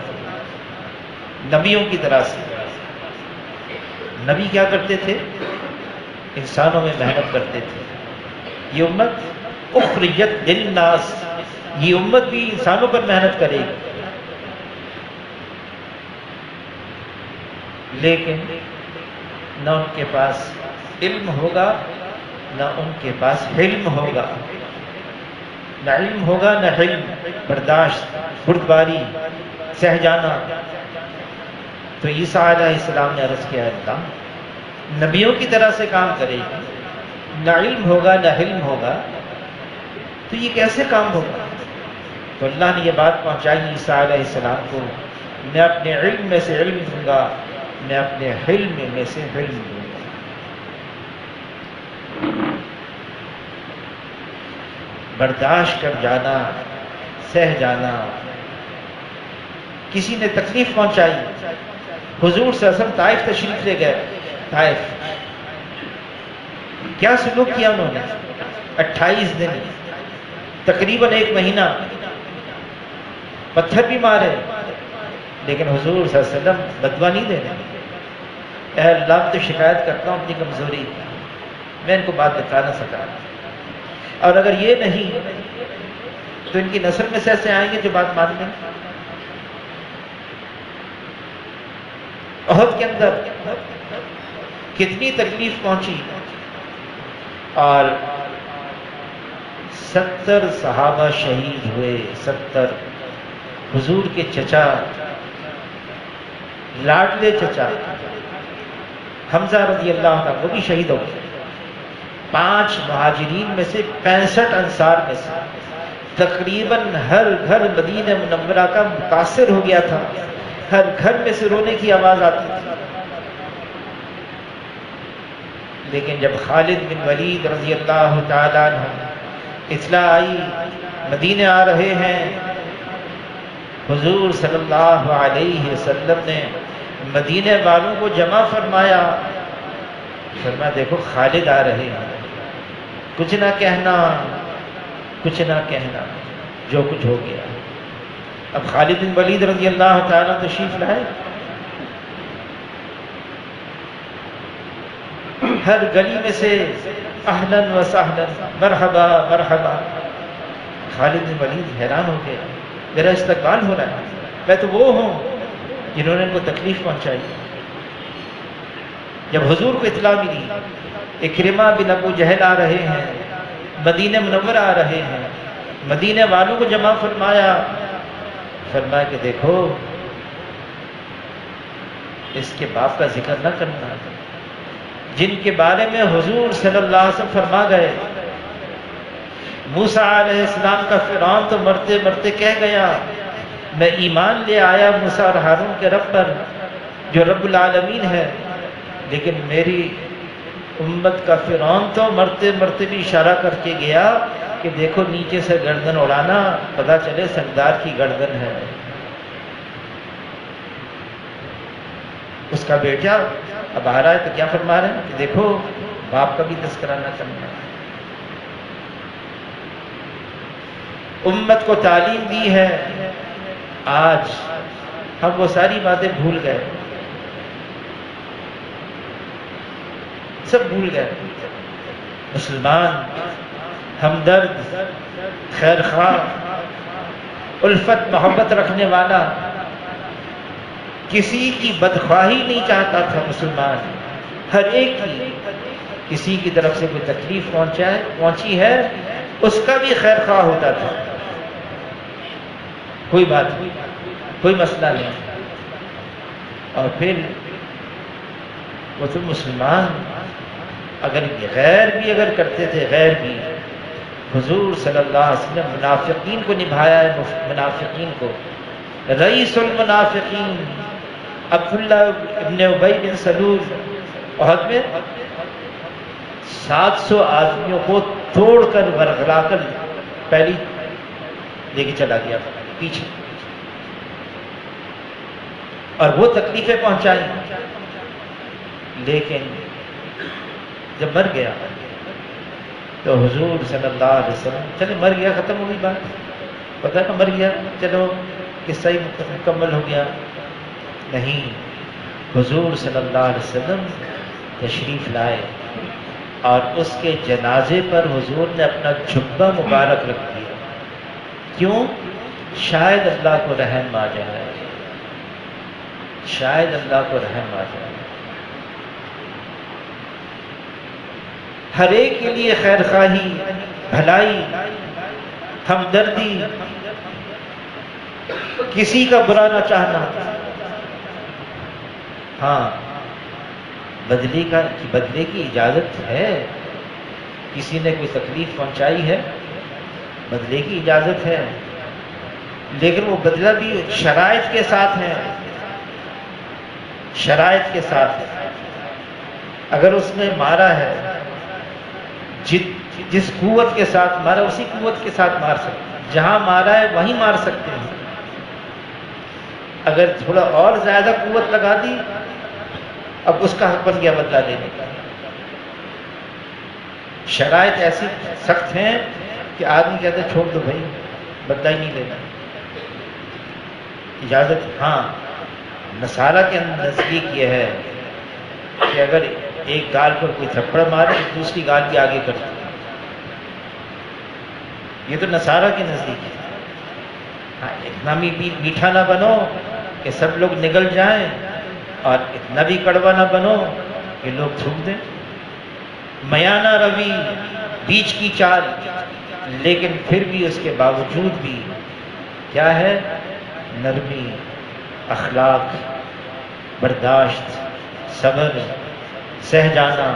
نبیوں کی طرح سے. نبی کیا کرتے تھے؟ انسانوں میں محنت کرتے تھے. یہ امت اخرجت للناس، یہ امت بھی انسانوں پر محنت کرے گی. لیکن نہ ان کے پاس علم ہوگا، نہ ان کے پاس حلم ہوگا. نہ علم ہوگا نہ حلم، برداشت، بردباری، سہ جانا. تو عیسیٰ علیہ السلام نے عرض کیا اللہ نبیوں کی طرح سے کام کرے گی، نہ علم ہوگا نہ حلم ہوگا، تو یہ کیسے کام ہوگا؟ تو اللہ نے یہ بات پہنچائی عیسیٰ علیہ السلام کو، میں اپنے علم میں سے علم دوں گا، میں اپنے حلم میں سے حلم دوں گا. برداشت کر جانا، سہ جانا. کسی نے تکلیف پہنچائی، حضور صلی اللہ علیہ وسلم طائف تشریف لے گئے. طائف کیا سلوک کیا انہوں نے؟ 28 دن، تقریباً 1 مہینہ، پتھر بھی مارے، لیکن حضور صلی اللہ علیہ وسلم بدوا نہیں دے رہے. اے اللہ تو شکایت کرتا ہوں اپنی کمزوری کی، میں ان کو بات بتا نہ سکا. اور اگر یہ نہیں تو ان کی نسل میں سے ایسے آئیں گے جو بات مان لیں. احد کے اندر کتنی تکلیف پہنچی اور 70 صحابہ شہید ہوئے. 70. حضور کے چچا، لاڈلے چچا حمزہ رضی اللہ عنہ وہ بھی شہید ہو گئے. 5 مہاجرین میں سے 65 انصار میں سے تقریباً ہر گھر مدینہ منورہ کا متاثر ہو گیا تھا. ہر گھر میں سے رونے کی آواز آتی تھی. لیکن جب خالد بن ولید رضی اللہ تعالیٰ عنہ اطلاع آئی مدینے آ رہے ہیں، حضور صلی اللہ علیہ وسلم نے مدینے والوں کو جمع فرمایا. فرمایا دیکھو خالد آ رہے ہیں، کچھ نہ کہنا، کچھ نہ کہنا، جو کچھ ہو گیا. اب خالد بن ولید رضی اللہ تعالیٰ تشریف لائے. ہر گلی میں سے اہلاً و سہلاً، مرحبا مرحبا. خالد بن ولید حیران ہو گیا، میرا استقبال ہو رہا ہے، میں تو وہ ہوں جنہوں نے ان کو تکلیف پہنچائی. جب حضور کو اطلاع ملی اکرمہ بن ابو جہل آ رہے ہیں، مدینہ منورہ آ رہے ہیں، مدینے والوں کو جمع فرمایا، فرمایا کہ دیکھو اس کے باپ کا ذکر نہ کرنا، جن کے بارے میں حضور صلی اللہ علیہ وسلم فرما گئے۔ موسیٰ علیہ السلام کا فرعون تو مرتے مرتے کہہ گیا میں ایمان لے آیا موسیٰ اور ہارون کے رب پر جو رب العالمین ہے، لیکن میری امت کا فرعون تو مرتے مرتے بھی اشارہ کر کے گیا کہ دیکھو نیچے سے گردن اڑانا، پتہ چلے سردار کی گردن ہے۔ اس کا بیٹا اب آ رہا ہے تو کیا فرما رہے ہیں کہ دیکھو باپ کا بھی تذکرہ نہ کرنا۔ امت کو تعلیم دی ہے، آج ہم وہ ساری باتیں بھول گئے، سب بھول گئے۔ مسلمان ہمدرد، خیر خواہ، الفت محبت رکھنے والا، کسی کی بدخواہی نہیں چاہتا تھا مسلمان، ہر ایک کی کسی کی طرف سے کوئی تکلیف پہنچی ہے اس کا بھی خیر خواہ ہوتا تھا، کوئی بات نہیں، کوئی مسئلہ نہیں۔ اور پھر وہ تو مسلمان اگر غیر بھی اگر کرتے تھے، غیر بھی، حضور صلی اللہ علیہ وسلم نے منافقین کو نبھایا ہے، منافقین کو، رئیس المنافقین عبداللہ ابن ابی بن سلول احد میں 700 آدمیوں کو توڑ کر ورغلا کر پہلی لے کے چلا گیا پیچھے، اور وہ تکلیفیں پہنچائی، لیکن جب مر گیا تو حضور صلی اللہ علیہ وسلم چلے مر گیا، ختم ہو گئی بات، پتہ ہے مر گیا چلو قصہ ہی مکمل ہو گیا، نہیں، حضور صلی اللہ علیہ وسلم تشریف لائے اور اس کے جنازے پر حضور نے اپنا جبہ مبارک رکھ دیا، کیوں؟ شاید اللہ کو رحم آ جائے، شاید اللہ کو رحم آ جائے۔ ہر ایک کے لیے خیر خواہی، بھلائی، ہمدردی، کسی کا برا نہ چاہنا، ہاں بدلے کی اجازت ہے، کسی نے کوئی تکلیف پہنچائی ہے بدلے کی اجازت ہے، لیکن وہ بدلہ بھی شرائط کے ساتھ ہے، شرائط کے ساتھ۔ اگر اس نے مارا ہے، جس قوت کے ساتھ مارا اسی قوت کے ساتھ مار سکتے، جہاں مارا ہے وہیں مار سکتے ہیں، اگر تھوڑا اور زیادہ قوت لگا دی اب اس کا حق بن گیا بدلہ لینے کا۔ شرائط ایسی سخت ہیں کہ آدمی کہتا ہے چھوڑ دو بھائی بدلہ ہی نہیں لینا، اجازت۔ ہاں نصارہ کے نزدیک یہ ہے کہ اگر ایک گال پر کوئی تھپڑ مارے تو دوسری گال بھی آگے کرتے، یہ تو نصارہ کے نزدیک ہے۔ ہاں اتنا بھی میٹھا نہ بنو کہ سب لوگ نگل جائیں، اور اتنا بھی کڑوا نہ بنو کہ لوگ تھوک دیں، میانہ روی، بیچ کی چال، لیکن پھر بھی اس کے باوجود بھی کیا ہے؟ نرمی، اخلاق، برداشت، صبر، سہ جانا،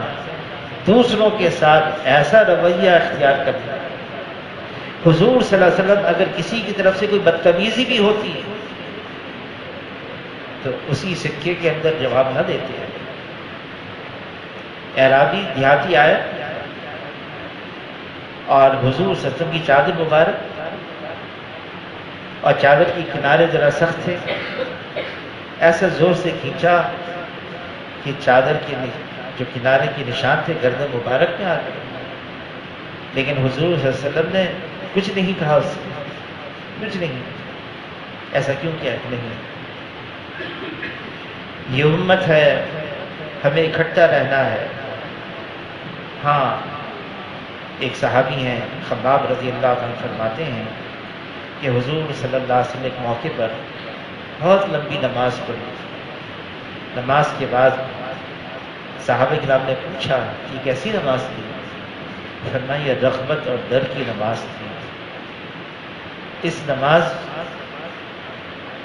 دوسروں کے ساتھ ایسا رویہ اختیار کرنا۔ حضور صلی اللہ علیہ وسلم اگر کسی کی طرف سے کوئی بدتمیزی بھی ہوتی ہے تو اسی سکے کے اندر جواب نہ دیتے ہیں۔ اعرابی دیہاتی آیا اور حضور صلی اللہ علیہ وسلم کی چادر مبارک، اور چادر کی کنارے ذرا سخت تھے، ایسا زور سے کھینچا کہ چادر کے جو کنارے کے نشان تھے گردن مبارک میں آ گئے، لیکن حضور صلی اللہ علیہ وسلم نے کچھ نہیں کہا، اس سے کچھ نہیں، ایسا کیوں کیا؟ نہیں، یہ امت ہے، ہمیں اکٹھا رہنا ہے۔ ہاں ایک صحابی ہیں خباب رضی اللہ عنہ فرماتے ہیں کہ حضور صلی اللہ علیہ وسلم ایک موقع پر بہت لمبی نماز پڑھی، نماز کے بعد صحابہ کرام نے پوچھا کہ کیسی نماز تھی؟ فرمایا یہ رغبت اور ڈر کی نماز تھی، اس نماز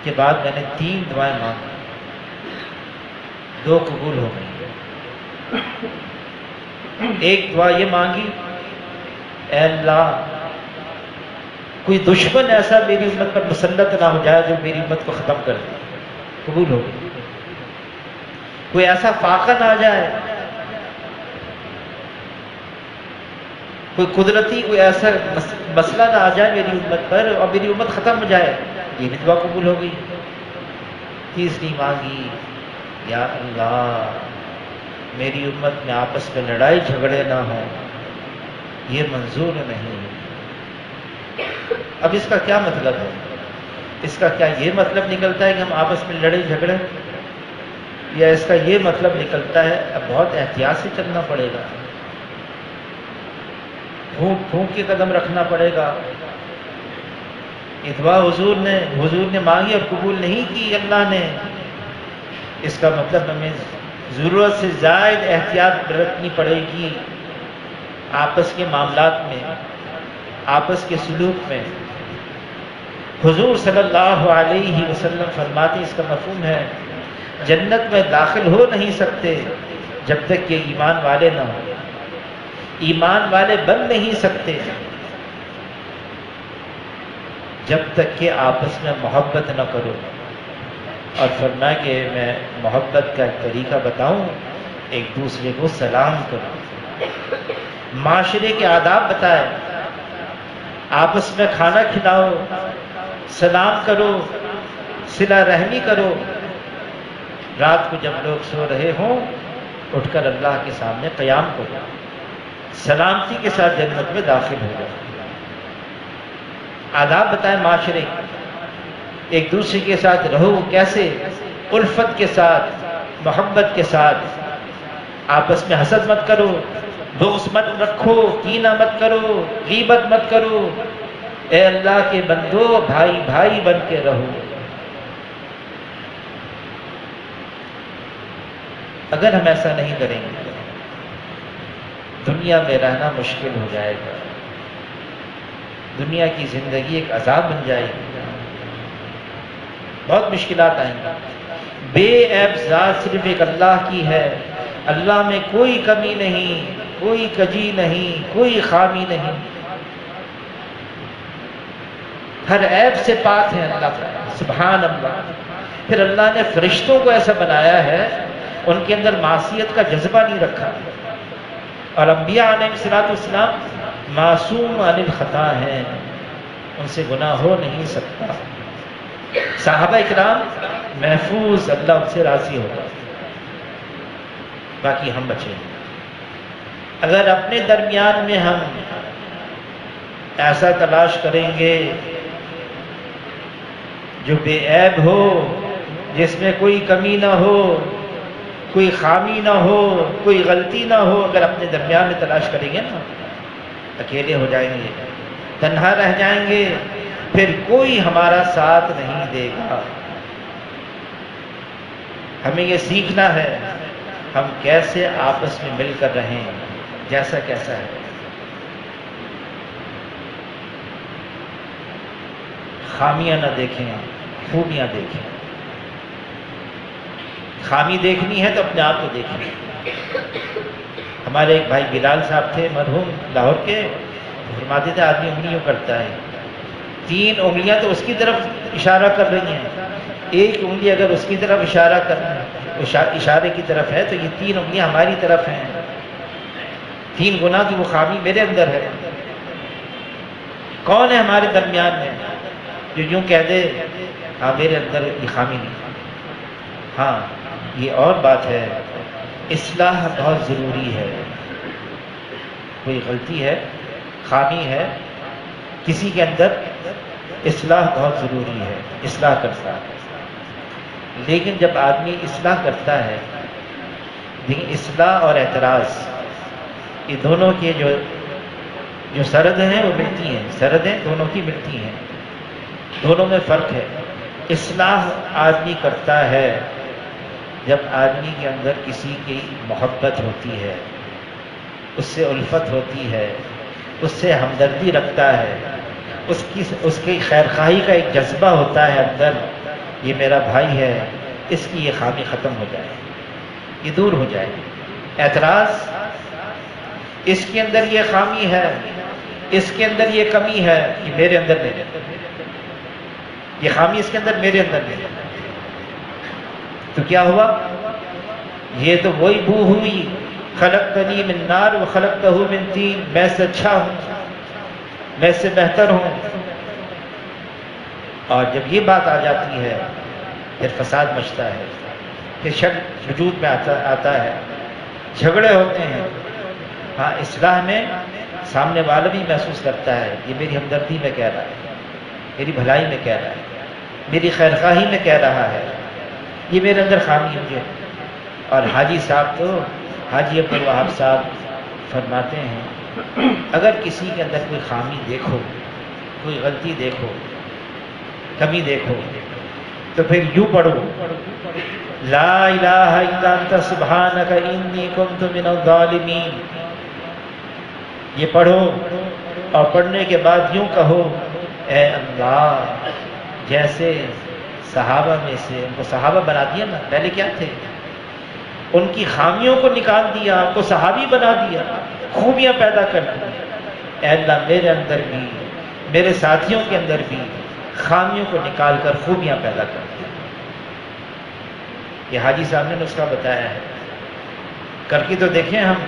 کے بعد میں نے 3 دعائیں مانگی، 2 قبول ہو گئی۔ ایک دعا یہ مانگی، اے اللہ کوئی دشمن ایسا میری امت پر مسلط نہ ہو جائے جو میری امت کو ختم کر دے، قبول ہو گئی۔ کوئی ایسا فاقہ نہ آ جائے، کوئی قدرتی کوئی ایسا مسئلہ نہ آ جائے میری امت پر اور میری امت ختم ہو جائے، یہ بھی دعا قبول ہو گئی۔ تیسری مانگی، یا اللہ میری امت میں آپس میں لڑائی جھگڑے نہ ہوں، یہ منظور نہیں۔ اب اس کا کیا مطلب ہے؟ اس کا کیا یہ مطلب نکلتا ہے کہ ہم آپس میں لڑے جھگڑے، یا اس کا یہ مطلب نکلتا ہے اب بہت احتیاط سے چلنا پڑے گا، پھونک پھونک کے قدم رکھنا پڑے گا؟ یہ دعا حضور نے مانگی اور قبول نہیں کی اللہ نے، اس کا مطلب ہمیں ضرورت سے زائد احتیاط برتنی پڑے گی آپس کے معاملات میں، آپس کے سلوک میں۔ حضور صلی اللہ علیہ وسلم فرماتے اس کا مفہوم ہے، جنت میں داخل ہو نہیں سکتے جب تک کہ ایمان والے نہ ہوں، ایمان والے بن نہیں سکتے جب تک کہ آپس میں محبت نہ کرو۔ اور فرمایا کہ میں محبت کا ایک طریقہ بتاؤں، ایک دوسرے کو سلام کرو، معاشرے کے آداب بتائے، آپس میں کھانا کھلاؤ، سلام کرو، صلہ رحمی کرو۔ رات کو جب لوگ سو رہے ہوں اٹھ کر اللہ کے سامنے قیام کرو، سلامتی کے ساتھ جنت میں داخل ہو جاؤ۔ آداب بتائیں معاشرے، ایک دوسرے کے ساتھ رہو کیسے، الفت کے ساتھ، محبت کے ساتھ، آپس میں حسد مت کرو، بغض مت رکھو، کینہ مت کرو، غیبت مت کرو۔ اے اللہ کے بندو بھائی بھائی بن کے رہو۔ اگر ہم ایسا نہیں کریں گے دنیا میں رہنا مشکل ہو جائے گا، دنیا کی زندگی ایک عذاب بن جائے گی، بہت مشکلات آئیں گی۔ بے عیب ذات صرف ایک اللہ کی ہے، اللہ میں کوئی کمی نہیں، کوئی کجی نہیں، کوئی خامی نہیں، ہر عیب سے پاک ہے اللہ سبحان اللہ۔ پھر اللہ نے فرشتوں کو ایسا بنایا ہے، ان کے اندر معصیت کا جذبہ نہیں رکھا، اور انبیاء علیہ السلام معصوم عن الخطا ہیں، ان سے گناہ ہو نہیں سکتا۔ صحابہ اکرام محفوظ، اللہ ان سے راضی ہوگا، باقی ہم بچے ہیں۔ اگر اپنے درمیان میں ہم ایسا تلاش کریں گے جو بے عیب ہو، جس میں کوئی کمی نہ ہو، کوئی خامی نہ ہو، کوئی غلطی نہ ہو، اگر اپنے درمیان میں تلاش کریں گے نا، اکیلے ہو جائیں گے، تنہا رہ جائیں گے، پھر کوئی ہمارا ساتھ نہیں دے گا۔ ہمیں یہ سیکھنا ہے ہم کیسے آپس میں مل کر رہیں، جیسا کیسا ہے۔ خامیاں نہ دیکھیں، خوبیاں دیکھیں۔ خامی دیکھنی ہے تو اپنے آپ کو دیکھیں۔ ہمارے ایک بھائی بلال صاحب تھے مرحوم لاہور کے، فرماتے تھے آدمی انگلیوں کرتا ہے، 3 انگلیاں تو اس کی طرف اشارہ کر رہی ہیں، ایک انگلی اگر اس کی طرف اشارے کی طرف ہے تو یہ 3 انگلیاں ہماری طرف ہیں۔ 3 گناہ کی وہ خامی میرے اندر ہے۔ کون ہے ہمارے درمیان میں جو یوں کہہ دے ہاں میرے اندر یہ خامی نہیں؟ ہاں یہ اور بات ہے، اصلاح بہت ضروری ہے۔ کوئی غلطی ہے، خامی ہے کسی کے اندر، اصلاح بہت ضروری ہے، اصلاح کرتا ہے۔ لیکن جب آدمی اصلاح کرتا ہے، لیکن اصلاح اور اعتراض یہ دونوں کے جو سرد ہیں وہ ملتی ہیں، سردیں دونوں کی ملتی ہیں، دونوں میں فرق ہے۔ اصلاح آدمی کرتا ہے جب آدمی کے اندر کسی کی محبت ہوتی ہے، اس سے الفت ہوتی ہے، اس سے ہمدردی رکھتا ہے، اس کی خیر خواہی کا ایک جذبہ ہوتا ہے اندر، یہ میرا بھائی ہے، اس کی یہ خامی ختم ہو جائے، یہ دور ہو جائے۔ اعتراض، اس کے اندر یہ خامی ہے، اس کے اندر یہ کمی ہے، یہ میرے اندر نہیں ہے، یہ خامی اس کے اندر، میرے اندر نہیں ہے۔ تو کیا ہوا؟ یہ تو وہی بو ہوئی، خلقتنی من نار و خلقتہ من طین، میں سے اچھا ہوں، میں سے بہتر ہوں۔ اور جب یہ بات آ جاتی ہے پھر فساد مچتا ہے، پھر شر وجود میں آتا ہے، جھگڑے ہوتے ہیں۔ ہاں، اصلاح میں سامنے والا بھی محسوس کرتا ہے یہ میری ہمدردی میں کہہ رہا ہے، میری بھلائی میں کہہ رہا ہے، میری خیر خواہی میں کہہ رہا ہے، یہ میرے اندر خامی مجھے۔ اور حاجی صاحب تو حاجی عبدالوہاب صاحب فرماتے ہیں اگر کسی کے اندر کوئی خامی دیکھو، کوئی غلطی دیکھو، کمی دیکھو، تو پھر یوں پڑھو، لا الہ الا انت سبحانک انی کنت من الظالمین۔ یہ پڑھو اور پڑھنے کے بعد یوں کہو، اے اللہ، جیسے صحابہ میں سے ان کو صحابہ بنا دیا نا، پہلے کیا تھے؟ ان کی خامیوں کو نکال دیا، ان کو صحابی بنا دیا، خوبیاں پیدا کر دی۔ اے اللہ، میرے اندر بھی، میرے ساتھیوں کے اندر بھی خامیوں کو نکال کر خوبیاں پیدا کر دی۔ یہ حاجی صاحب نے نسخہ بتایا ہے، کر کے تو دیکھیں ہم۔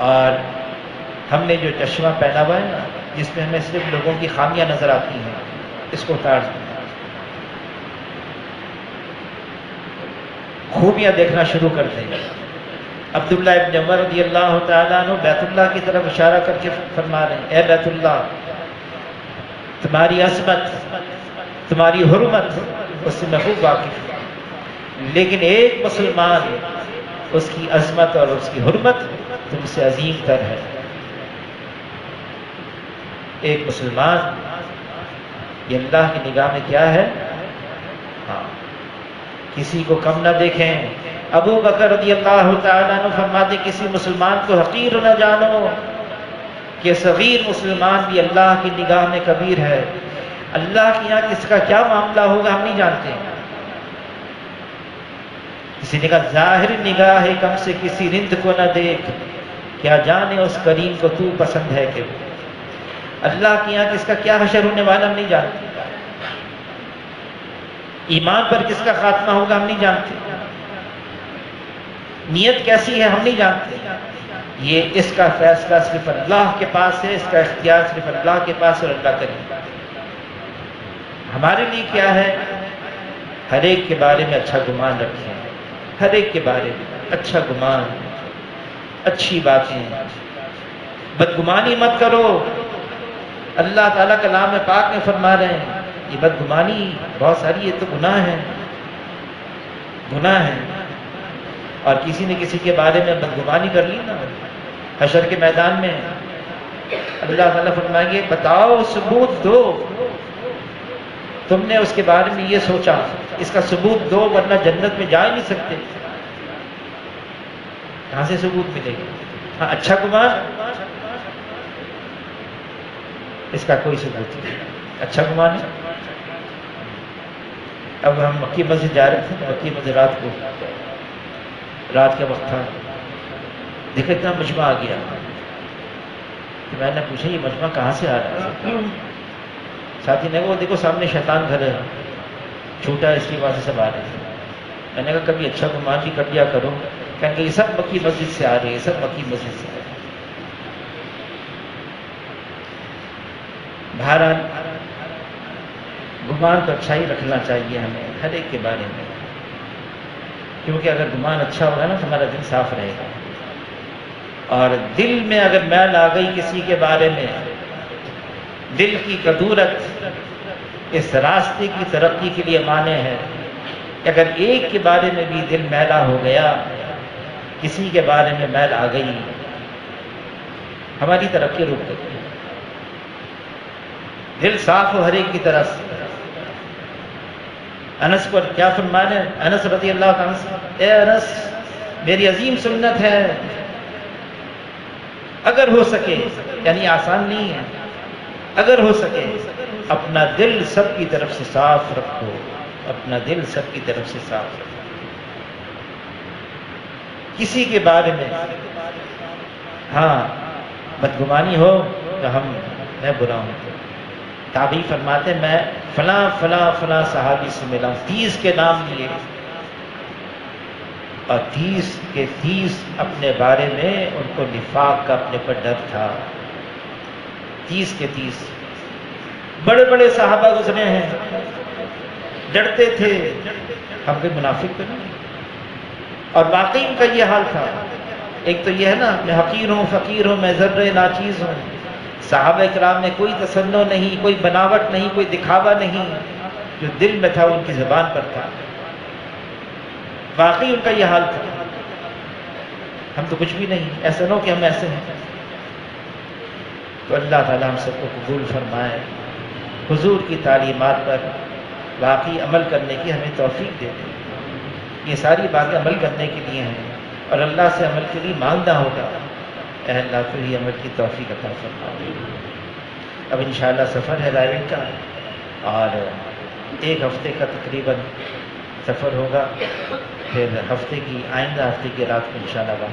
اور ہم نے جو چشمہ پہنا ہوا ہے نا، جس میں ہمیں صرف لوگوں کی خامیاں نظر آتی ہیں، اس کو اتار دیں، خوبیاں دیکھنا شروع کر دیں۔ عبداللہ ابن عمر رضی اللہ تعالیٰ عنہ بیت اللہ کی طرف اشارہ کر کے فرما رہے ہیں، اے بیت اللہ، تمہاری عظمت، تمہاری حرمت اس سے میں خوب واقف ہوں، لیکن ایک مسلمان، اس کی عظمت اور اس کی حرمت تم سے عظیم تر ہے۔ ایک مسلمان، یہ اللہ کی نگاہ میں کیا ہے؟ ہاں، کسی کو کم نہ دیکھیں۔ ابو بکر رضی اللہ تعالیٰ عنہ فرماتے کسی مسلمان کو حقیر نہ جانو، کہ صغیر مسلمان بھی اللہ کی نگاہ میں کبیر ہے۔ اللہ کے یہاں کس کا کیا معاملہ ہوگا ہم نہیں جانتے۔ کسی نے کہا ظاہر نگاہ کم سے کسی رند کو نہ دیکھ، کیا جانے اس کریم کو تو پسند ہے کہ وہ۔ اللہ کے یہاں کس کا کیا حشر ہونے والا ہم نہیں جانتے، ایمان پر کس کا خاتمہ ہوگا ہم نہیں جانتے، نیت کیسی ہے ہم نہیں جانتے۔ یہ اس کا فیصلہ صرف اللہ کے پاس ہے، اس کا اختیار صرف اللہ کے پاس اور اللہ کرے۔ ہمارے لیے کیا ہے؟ ہر ایک کے بارے میں اچھا گمان رکھیں، ہر ایک کے بارے میں اچھا گمان، اچھی باتیں، بدگمانی مت کرو۔ اللہ تعالیٰ کلام پاک میں فرما رہے ہیں یہ بدگمانی بہت ساری، یہ تو گناہ ہے، گناہ ہے۔ اور کسی نے کسی کے بارے میں بدگمانی کر لی نا، حشر کے میدان میں اللہ تعالیٰ فرمائیں گے بتاؤ، ثبوت دو، تم نے اس کے بارے میں یہ سوچا، اس کا ثبوت دو، ورنہ جنت میں جا ہی نہیں سکتے۔ کہاں سے ثبوت ملے گا؟ ہاں، اچھا گمان، اس کا کوئی ثبوت نہیں، اچھا گمان ہے۔ اب ہم مکی مسجد جا رہے تھے، مکی مسجد رات کا وقت تھا، دیکھا اتنا مجمع آ گیا کہ میں نے پوچھا یہ مجمع کہاں سے آ رہا ہے؟ ساتھی نے کہا وہ دیکھو سامنے شیطان گھر ہے، چھوٹا اس کی وجہ سے سب آ رہے تھے۔ میں نے کہا کبھی اچھا گمان بھی کر لیا کرو، کہیں کہ یہ سب مکی مسجد سے آ رہے ہیں، سب مکی مسجد سے آ رہے ہیں۔ بہرحال گمان تو اچھا ہی رکھنا چاہیے ہمیں ہر ایک کے بارے میں، کیونکہ اگر گمان اچھا ہوگا نا تو ہمارا دل صاف رہے گا۔ اور دل میں اگر میل آ گئی کسی کے بارے میں، دل کی کدورت اس راستے کی ترقی کے لیے مانع ہے کہ اگر ایک کے بارے میں بھی دل میلا ہو گیا، کسی کے بارے میں میل آ گئی، ہماری ترقی رک گئی۔ دل صاف ہو ہر ایک کی طرف۔ انس پر کیا فرمانا ہے؟ انس رضی اللہ عنہ سے، اے انس میری عظیم سنت ہے، اگر ہو سکے، یعنی آسان نہیں ہے، اگر ہو سکے اپنا دل سب کی طرف سے صاف رکھو، اپنا دل سب کی طرف سے صاف رکھو. کسی کے بارے میں ہاں بدگمانی ہو تو میں برا ہوں. تابعی فرماتے میں فلاں فلاں فلاں صحابی سے ملا ہوں، 30 کے نام لیے، اور 30 کے 30 اپنے بارے میں ان کو نفاق کا اپنے پر ڈر تھا. 30 کے 30 بڑے بڑے صحابہ گزرے ہیں، ڈرتے تھے ہم کوئی منافق تو نہیں. اور واقعی ان کا یہ حال تھا. ایک تو یہ ہے نا میں حقیر ہوں، فقیر ہوں، میں ذرے ناچیز ہوں. صحابہ کرام میں کوئی تصنع نہیں، کوئی بناوٹ نہیں، کوئی دکھاوا نہیں. جو دل میں تھا وہ ان کی زبان پر تھا. واقعی ان کا یہ حال تھا. ہم تو کچھ بھی نہیں، ایسا نہ ہو کہ ہم ایسے ہیں. تو اللہ تعالیٰ ہم سب کو قبول فرمائے، حضور کی تعلیمات پر واقعی عمل کرنے کی ہمیں توفیق دے دے. یہ ساری باتیں عمل کرنے کے لیے ہیں اور اللہ سے عمل کے لیے مانگنا ہوگا. اے اللہ تو ہی عمل کی توفیق عطا فرما. اب انشاءاللہ سفر ہے رائے کا، اور 1 ہفتے کا تقریباً سفر ہوگا. پھر ہفتے کی آئندہ ہفتے کی رات کو انشاءاللہ